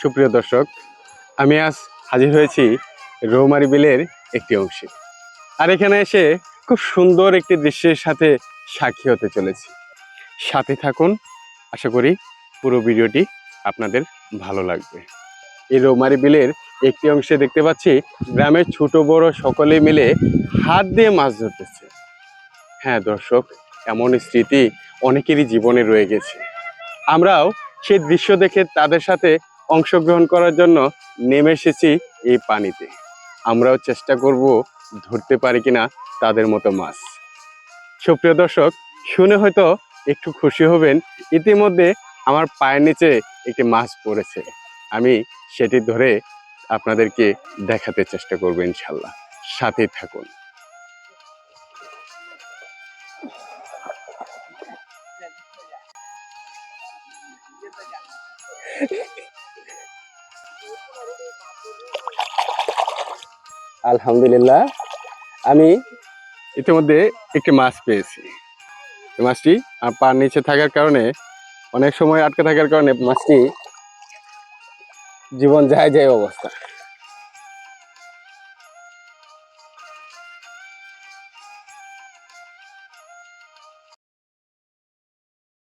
সুপ্রিয় দর্শক, আমি আজ হাজির হয়েছি রৌমারী বিলের একটি অংশে। আর এখানে এসে খুব সুন্দর একটি দৃশ্যের সাথে সাক্ষী হতে চলেছি। সাথে থাকুন, আশা করি পুরো ভিডিওটি আপনাদের ভালো লাগবে। এই রৌমারী বিলের একটি অংশে দেখতে পাচ্ছি গ্রামের ছোট বড় সকলে মিলে হাত দিয়ে মাছ ধরতেছে। হ্যাঁ দর্শক, এমন স্মৃতি অনেকেরই জীবনে রয়ে গেছে। আমরাও সেই দৃশ্য দেখে তাদের সাথে অংশগ্রহণ করার জন্য নেমে এসেছি এই পানিতে। আমরাও চেষ্টা করব ধরতে পারি কিনা তাদের মতো মাছ। সুপ্রিয় দর্শক, শুনে হয়তো একটু খুশি হবেন, ইতিমধ্যে আমার পায়ের নিচে একটি মাছ পড়েছে। আমি সেটি ধরে আপনাদেরকে দেখাতে চেষ্টা করব ইনশাল্লাহ। সাথেই থাকুন। আলহামদুলিল্লাহ, আমি ইতিমধ্যে একটি মাছ পেয়েছি। এই মাছটি আমার পার নিচে থাকার কারণে, অনেক সময় আটকে থাকার কারণে মাছটি জীবন যায় অবস্থা।